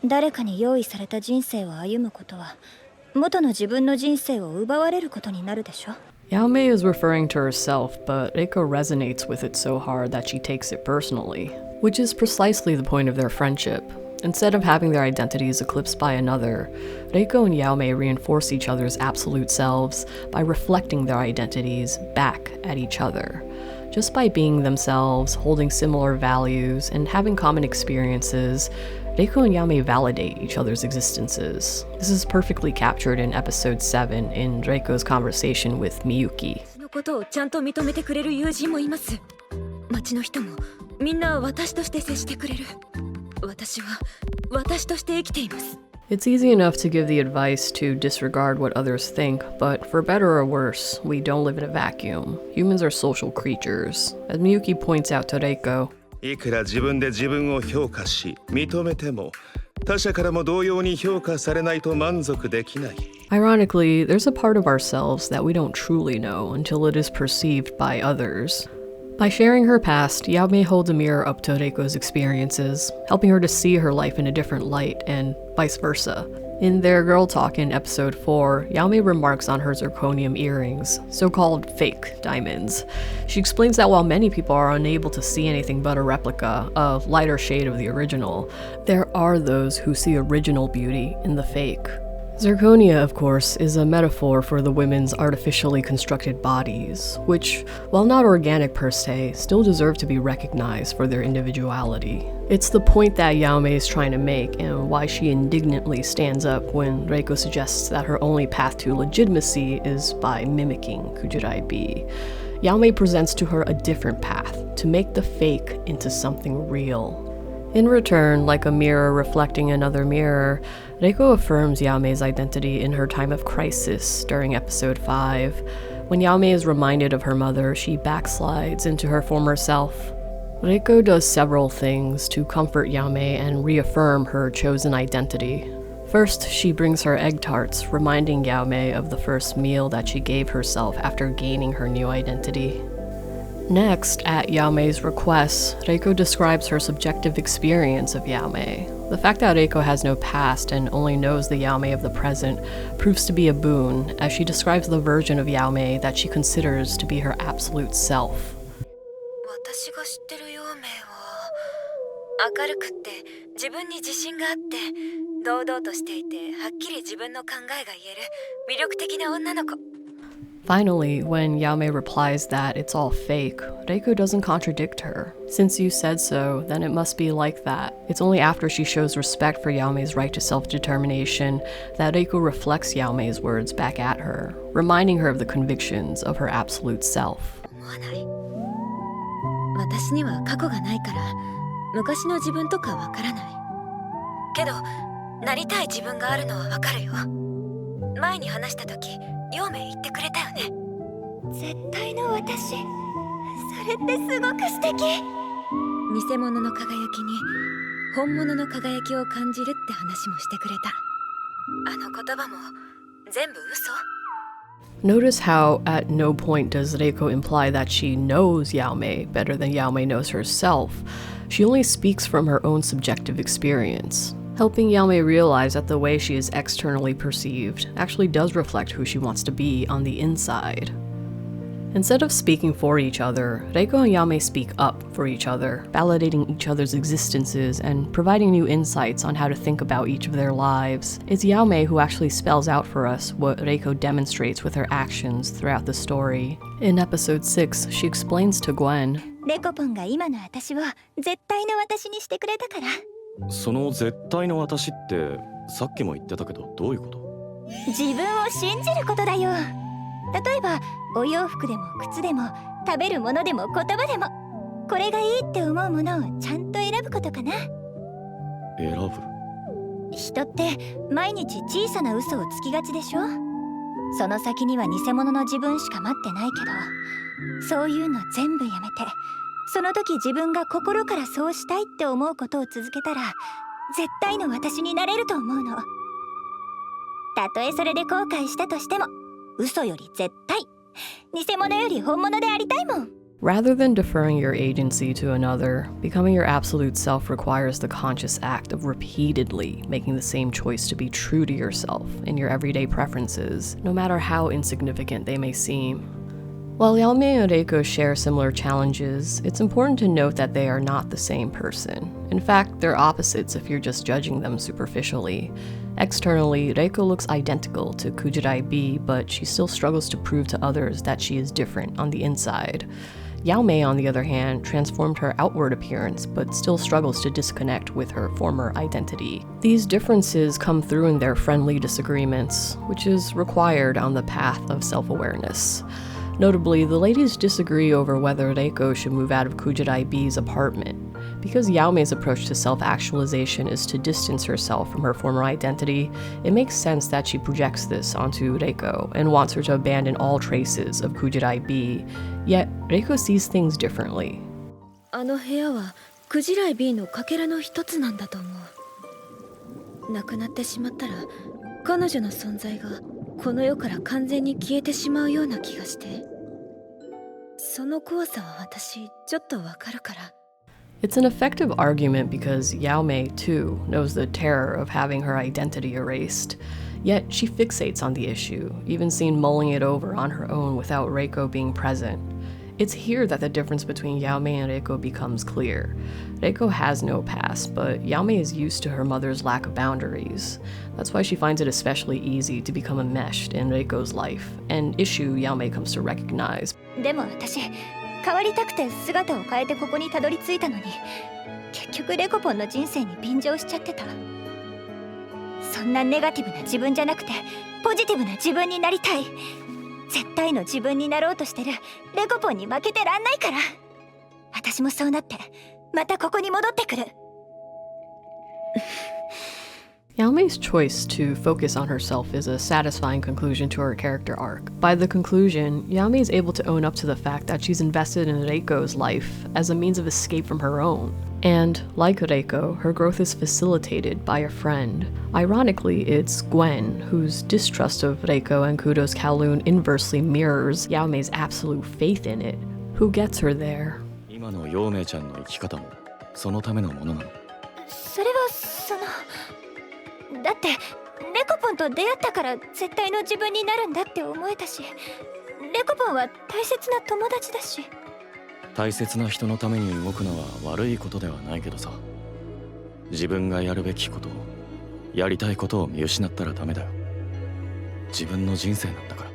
[SPEAKER 7] 誰かに用意された人生を歩むことは、元の自分の人生を奪われることになるでしょ。
[SPEAKER 2] Yaomei is referring to herself, but Reiko resonates with it so hard that she takes it personally, which is precisely the point of their friendship. Instead of having their identities eclipsed by another, Reiko and Yaomei reinforce each other's absolute selves by reflecting their identities back at each other. Just by being themselves, holding similar values, and having common experiences, Reiko and Yaomei validate each other's existences. This is perfectly captured in episode 7 in Reiko's conversation with Miyuki.
[SPEAKER 6] そのことをちゃんと認めてくれる友人もいます。町の人もみんな私として接してくれる。私は私として生きています。
[SPEAKER 2] It's easy enough to give the advice to disregard what others think, but for better or worse, we don't live in a vacuum. Humans are social creatures. As Miyuki points out to Reiko,
[SPEAKER 5] いくら自分で自分を評価し認めても他者からも同様に評価されないと満足できない。
[SPEAKER 2] ironically, there's a part of ourselves that we don't truly know until it is perceived by others. By sharing her past, Yaomei holds a mirror up to Reiko's experiences, helping her to see her life in a different light, and vice versa. In their girl talk in episode 4, Yaomei remarks on her zirconium earrings, so-called fake diamonds. She explains that while many people are unable to see anything but a replica, a lighter shade of the original, there are those who see original beauty in the fake. Zirconia, of course, is a metaphor for the women's artificially constructed bodies, which, while not organic per se, still deserve to be recognized for their individuality. It's the point that Yaomei is trying to make, and why she indignantly stands up when Reiko suggests that her only path to legitimacy is by mimicking Kujirai. Yaomei presents to her a different path, to make the fake into something real. In return, like a mirror reflecting another mirror, Reiko affirms Yaomei's identity in her time of crisis during episode 5. When Yaomei is reminded of her mother, she backslides into her former self. Reiko does several things to comfort Yaomei and reaffirm her chosen identity. First, she brings her egg tarts, reminding Yaomei of the first meal that she gave herself after gaining her new identity. Next, at Yaomei's request, Reiko describes her subjective experience of Yaomei. The fact that Reiko has no past and only knows the Yaomei of the present proves to be a boon, as she describes the version of Yaomei that she considers to be her absolute self.
[SPEAKER 6] 私が知ってる陽明は明るくって自分に自信があって堂々としていてはっきり自分の考えが言える魅力的な女の子。
[SPEAKER 2] Finally, when Yaomei replies that it's all fake, Reiko doesn't contradict her. Since you said so, then it must be like that. It's only after she shows respect for Yaomei's right to self-determination that Reiko reflects Yaomei's words back at her, reminding her of the convictions of her absolute self.
[SPEAKER 6] 思わない。私には過去がないから昔の自分とかわからない。けどなりたい自分があるのはわかるよ。前に話した時陽明言ってくれたよね。
[SPEAKER 7] 絶対の私。それってすごく素敵。
[SPEAKER 6] 偽物の輝きに本物の輝きを感じるって話もしてくれた。あの言葉も全部嘘。
[SPEAKER 2] Notice how at no point does Reiko imply that she knows Yaomei better than Yaomei knows herself. She only speaks from her own subjective experience, helping Yaomei realize that the way she is externally perceived actually does reflect who she wants to be on the inside. Instead of speaking for each other, Reiko and Yaomei speak up for each other, validating each other's existences and providing new insights on how to think about each of their lives. It's Yaomei who actually spells out for us what Reiko demonstrates with her actions throughout the story. In episode 6, she explains to Gwen,
[SPEAKER 7] レコポンが今の私を絶対の私にしてくれたから。
[SPEAKER 8] その絶対の私ってさっきも言ってたけどどういうこと？
[SPEAKER 7] 自分を信じることだよ。例えばお洋服でも靴でも食べるものでも言葉でもこれがいいって思うものをちゃんと選ぶことかな。
[SPEAKER 8] 選ぶ？
[SPEAKER 7] 人って毎日小さな嘘をつきがちでしょ。その先には偽物の自分しか待ってないけど、そういうの全部やめてその時自分が心からそうしたいって思うことを続けたら絶対の私になれると思うの。たとえそれで後悔したとしても嘘より絶対偽物より本物でありたいもん。
[SPEAKER 2] rather than deferring your agency to another, becoming your absolute self requires the conscious act of repeatedly making the same choice to be true to yourself in your everyday preferences, no matter how insignificant they may seem. While Yaomei and Reiko share similar challenges, it's important to note that they are not the same person. In fact, they're opposites if you're just judging them superficially. Externally, Reiko looks identical to Kujirai B, but she still struggles to prove to others that she is different on the inside. Yaomei, on the other hand, transformed her outward appearance, but still struggles to disconnect with her former identity. These differences come through in their friendly disagreements, which is required on the path of self-awareness. Notably, the ladies disagree over whether Reiko should move out of Kujirai B's apartment. Because Yaomei's approach to self-actualization is to distance herself from her former identity, it makes sense that she projects this onto Reiko and wants her to abandon all traces of Kujirai B. Yet, Reiko sees things differently.
[SPEAKER 6] あの部屋はクジライ B のかけらの一つなんだと思う。なくなってしまったら彼女の存在がこの世から完全に消えてしまうような気がして。その怖さは私ちょっとわかるから。
[SPEAKER 2] It's an effective argument because Yaomei, too, knows the terror of having her identity erased. Yet she fixates on the issue, even seen mulling it over on her own without Reiko being present. It's here that the difference between Yaomei and Reiko becomes clear. Reiko has no past, but Yaomei is used to her mother's lack of boundaries. That's why she finds it especially easy to become enmeshed in Reiko's life, an issue Yaomei comes to recognize.
[SPEAKER 7] でも私変わりたくて姿を変えてここにたどり着いたのに結局レコポンの人生に便乗しちゃってた。そんなネガティブな自分じゃなくてポジティブな自分になりたい。絶対の自分になろうとしてるレコポンに負けてらんないから。私もそうなってまたここに戻ってくる。
[SPEAKER 2] Yaomei's choice to focus on herself is a satisfying conclusion to her character arc. By the conclusion, Yaomei is able to own up to the fact that she's invested in Reiko's life as a means of escape from her own. And like Reiko, her growth is facilitated by a friend. Ironically, it's Gwen, whose distrust of Reiko and Kudo's Kowloon inversely mirrors Yaomei's absolute faith in it, who gets her there.
[SPEAKER 8] 今の陽明ちゃんの生き方もそのためのものなの。
[SPEAKER 7] それはだってレコポンと出会ったから絶対の自分になるんだって思えたし、レコポンは大切な友達だし。
[SPEAKER 8] 大切な人のために動くのは悪いことではないけどさ、自分がやるべきことを、やりたいことを見失ったらダメだよ。自分の人生なんだから。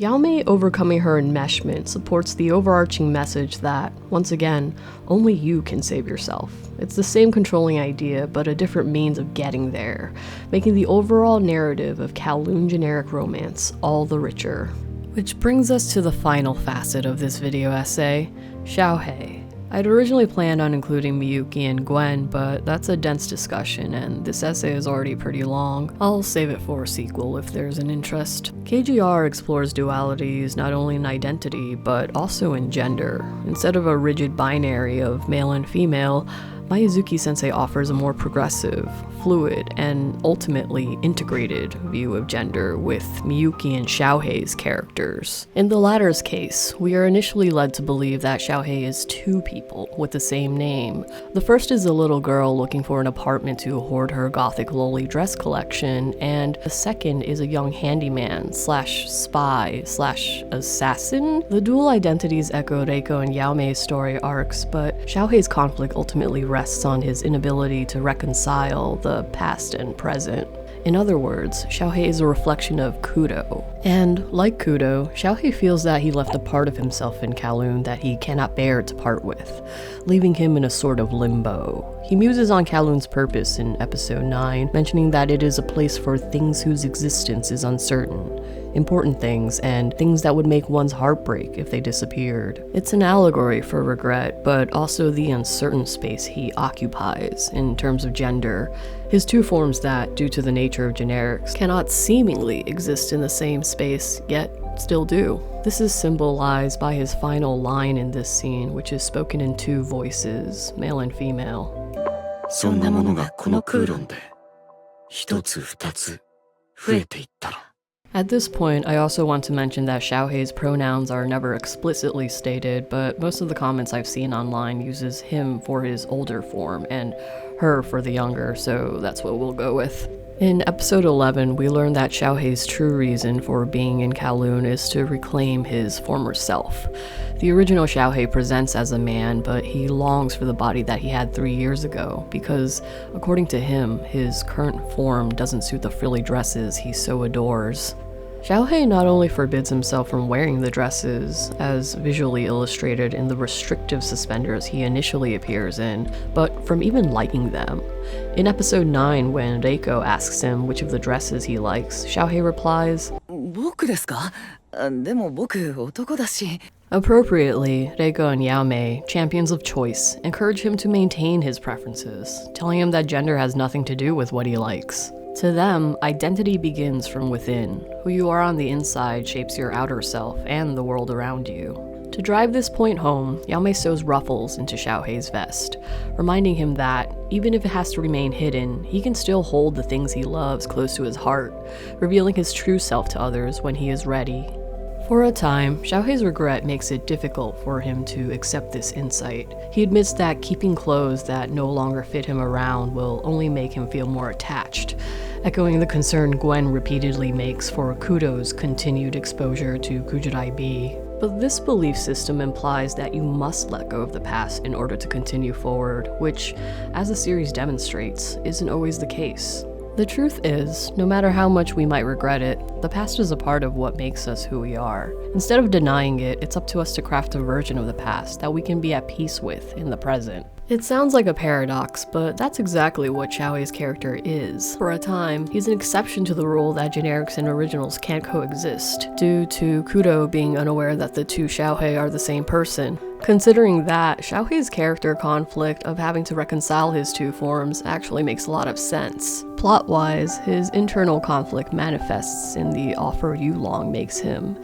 [SPEAKER 2] Yaomei overcoming her enmeshment supports the overarching message that, once again, only you can save yourself. It's the same controlling idea, but a different means of getting there, making the overall narrative of Kowloon generic romance all the richer. Which brings us to the final facet of this video essay, Xiaohei. I'd originally planned on including Miyuki and Gwen, but that's a dense discussion, and this essay is already pretty long. I'll save it for a sequel if there's an interest. KGR explores dualities not only in identity, but also in gender. Instead of a rigid binary of male and female, Miyazuki-sensei offers a more progressive, fluid, and ultimately integrated view of gender with Miyuki and Xiaohei's characters. In the latter's case, we are initially led to believe that Xiaohei is two people with the same name. The first is a little girl looking for an apartment to hoard her gothic loli dress collection, and the second is a young handyman slash spy slash assassin. The dual identities echo Reiko and Yaomei's story arcs, but Xiaohei's conflict ultimately rests on his inability to reconcile the past and present. In other words, Xiaohei is a reflection of Kudo. And like Kudo, Xiaohei feels that he left a part of himself in Kowloon that he cannot bear to part with, leaving him in a sort of limbo. He muses on Kowloon's purpose in episode 9, mentioning that it is a place for things whose existence is uncertain, important things, and things that would make one's heart break if they disappeared. It's an allegory for regret, but also the uncertain space he occupies in terms of gender, his two forms that, due to the nature of generics, cannot seemingly exist in the same space, yet still do. This is symbolized by his final line in this scene, which is spoken in two voices, male and female.
[SPEAKER 3] そんなものがこの空論で一つ二つ増えていったら
[SPEAKER 2] At this point, I also want to mention that Xiaohei's pronouns are never explicitly stated, but most of the comments I've seen online uses him for his older form and her for the younger, so that's what we'll go with. In episode 11, we learn that Xiaohei's true reason for being in Kowloon is to reclaim his former self. The original Xiaohei presents as a man, but he longs for the body that he had 3 years ago, because, according to him, his current form doesn't suit the frilly dresses he so adores. Xiaohei not only forbids himself from wearing the dresses, as visually illustrated in the restrictive suspenders he initially appears in, but from even liking them. In episode 9, when Reiko asks him which of the dresses he likes, Xiaohei replies,
[SPEAKER 9] 僕ですか？でも僕男だし。
[SPEAKER 2] Appropriately, Reiko and Yaomei, champions of choice, encourage him to maintain his preferences, telling him that gender has nothing to do with what he likes. To them, identity begins from within. Who you are on the inside shapes your outer self and the world around you. To drive this point home, Yaomei sews ruffles into Xiaohei's vest, reminding him that, even if it has to remain hidden, he can still hold the things he loves close to his heart, revealing his true self to others when he is ready. For a time, Xiaohei's regret makes it difficult for him to accept this insight. He admits that keeping clothes that no longer fit him around will only make him feel more attached, echoing the concern Gwen repeatedly makes for Kudo's continued exposure to Kujirai B. But this belief system implies that you must let go of the past in order to continue forward, which, as the series demonstrates, isn't always the case. The truth is, no matter how much we might regret it, the past is a part of what makes us who we are. Instead of denying it, it's up to us to craft a version of the past that we can be at peace with in the present. It sounds like a paradox, but that's exactly what Xiaohei's character is. For a time, he's an exception to the rule that generics and originals can't coexist, due to Kudo being unaware that the two Xiaohei are the same person. Considering that, Xiaohei's character conflict of having to reconcile his two forms actually makes a lot of sense. Plot-wise, his internal conflict manifests in the offer Yulong makes him.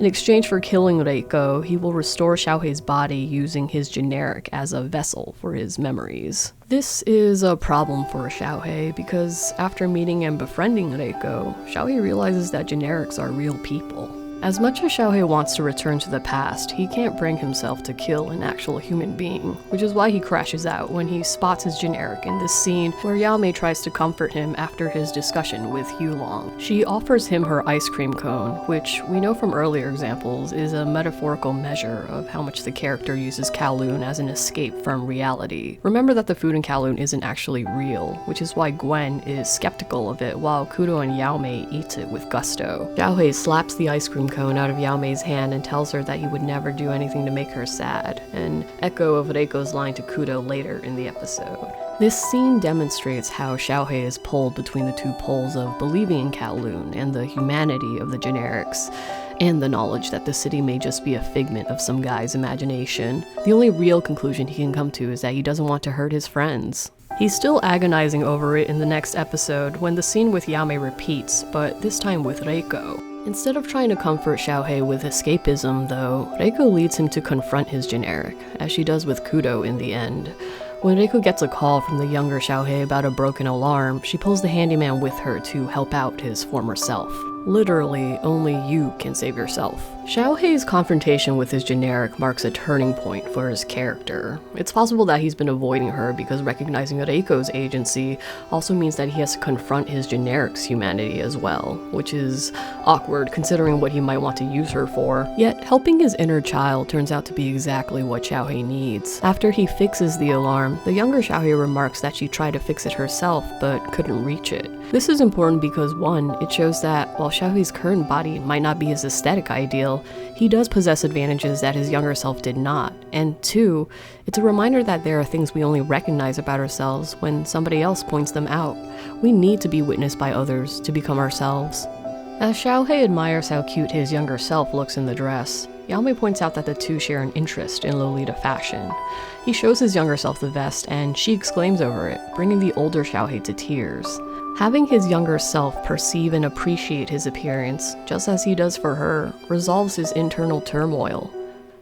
[SPEAKER 2] In exchange for killing Reiko, he will restore Xiaohei's body using his generic as a vessel for his memories. This is a problem for Xiaohei because after meeting and befriending Reiko, Xiaohei realizes that generics are real people. As much as Xiaohei wants to return to the past, he can't bring himself to kill an actual human being, which is why he crashes out when he spots his generic in this scene where Yaomei tries to comfort him after his discussion with Hulong. She offers him her ice cream cone, which we know from earlier examples is a metaphorical measure of how much the character uses Kowloon as an escape from reality. Remember that the food in Kowloon isn't actually real, which is why Gwen is skeptical of it while Kudo and Yaomei eat it with gusto. Xiaohei slaps the ice cream cone out of Yaomei's hand and tells her that he would never do anything to make her sad, an echo of Reiko's line to Kudo later in the episode. This scene demonstrates how Xiaohei is pulled between the two poles of believing in Kowloon and the humanity of the generics, and the knowledge that the city may just be a figment of some guy's imagination. The only real conclusion he can come to is that he doesn't want to hurt his friends. He's still agonizing over it in the next episode when the scene with Yaomei repeats, but this time with Reiko. Instead of trying to comfort Xiaohei with escapism, though, Reiko leads him to confront his generic, as she does with Kudo in the end. When Reiko gets a call from the younger Xiaohei about a broken alarm, she pulls the handyman with her to help out his former self. Literally, only you can save yourself. Xiaohei's confrontation with his generic marks a turning point for his character. It's possible that he's been avoiding her because recognizing Reiko's agency also means that he has to confront his generic's humanity as well, which is awkward considering what he might want to use her for. Yet, helping his inner child turns out to be exactly what Xiaohei needs. After he fixes the alarm, the younger Xiaohei remarks that she tried to fix it herself but couldn't reach it. This is important because 1, it shows that while Xiaohei's current body might not be his aesthetic ideal, he does possess advantages that his younger self did not. And 2, it's a reminder that there are things we only recognize about ourselves when somebody else points them out. We need to be witnessed by others to become ourselves. As Xiaohei admires how cute his younger self looks in the dress, Yaomei points out that the two share an interest in Lolita fashion. He shows his younger self the vest and she exclaims over it, bringing the older Xiaohei to tears. Having his younger self perceive and appreciate his appearance, just as he does for her, resolves his internal turmoil.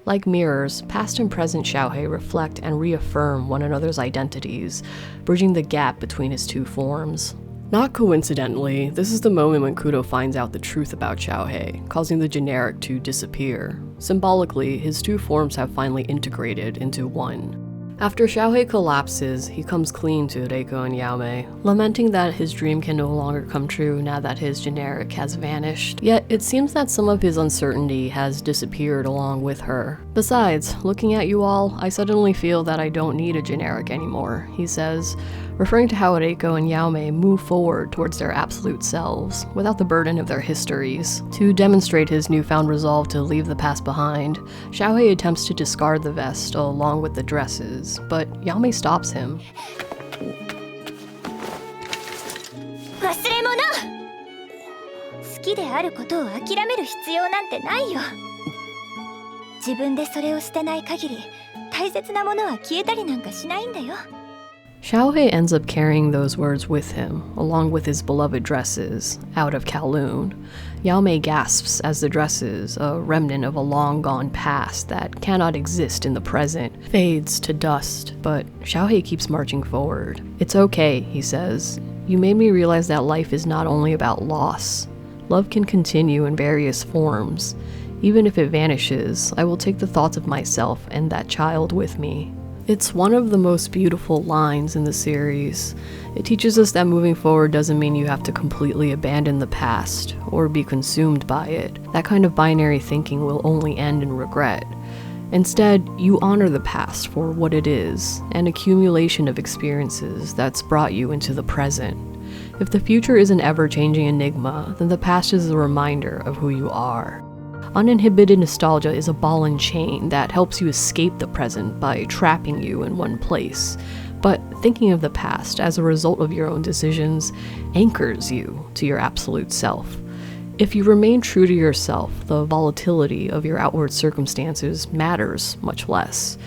[SPEAKER 2] Like mirrors, past and present Xiaohei reflect and reaffirm one another's identities, bridging the gap between his two forms. Not coincidentally, this is the moment when Kudo finds out the truth about Xiaohei, causing the generic to disappear. Symbolically, his two forms have finally integrated into one. After Xiaohei collapses, he comes clean to Reiko and Yaomei, lamenting that his dream can no longer come true now that his generic has vanished. Yet, it seems that some of his uncertainty has disappeared along with her. Besides, looking at you all, I suddenly feel that I don't need a generic anymore, he says, referring to how Reiko and Yaomei move forward towards their absolute selves, without the burden of their histories. To demonstrate his newfound resolve to leave the past behind, Xiaohei attempts to discard the vest along with the dresses, but Yaomei stops him.
[SPEAKER 7] 忘れ物！好きであることを諦める必要なんてないよ。自分でそれを捨てない限り、大切なものは消えたりなんかしないんだよ。
[SPEAKER 2] Xiaohei ends up carrying those words with him, along with his beloved dresses, out of Kowloon. Yaomei gasps as the dresses, a remnant of a long-gone past that cannot exist in the present, fades to dust, but Xiaohei keeps marching forward. It's okay, he says. You made me realize that life is not only about loss. Love can continue in various forms. Even if it vanishes, I will take the thoughts of myself and that child with me. It's one of the most beautiful lines in the series. It teaches us that moving forward doesn't mean you have to completely abandon the past or be consumed by it. That kind of binary thinking will only end in regret. Instead, you honor the past for what it is, an accumulation of experiences that's brought you into the present. If the future is an ever-changing enigma, then the past is a reminder of who you are. Uninhibited nostalgia is a ball and chain that helps you escape the present by trapping you in one place. But thinking of the past as a result of your own decisions anchors you to your absolute self. If you remain true to yourself, the volatility of your outward circumstances matters much less.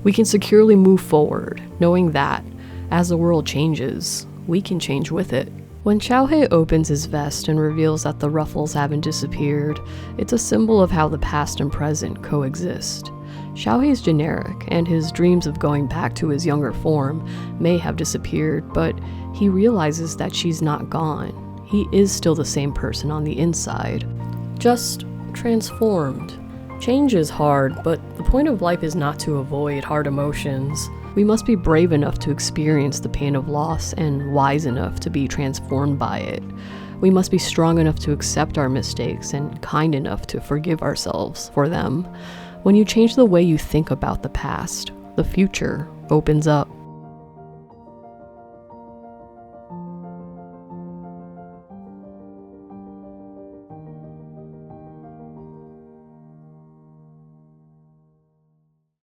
[SPEAKER 2] We can securely move forward, knowing that, as the world changes, we can change with it. When Xiaohei opens his vest and reveals that the ruffles haven't disappeared, it's a symbol of how the past and present coexist. Xiaohei's generic, and his dreams of going back to his younger form may have disappeared, but he realizes that she's not gone. He is still the same person on the inside, just transformed. Change is hard, but the point of life is not to avoid hard emotions. We must be brave enough to experience the pain of loss and wise enough to be transformed by it. We must be strong enough to accept our mistakes and kind enough to forgive ourselves for them. When you change the way you think about the past, the future opens up.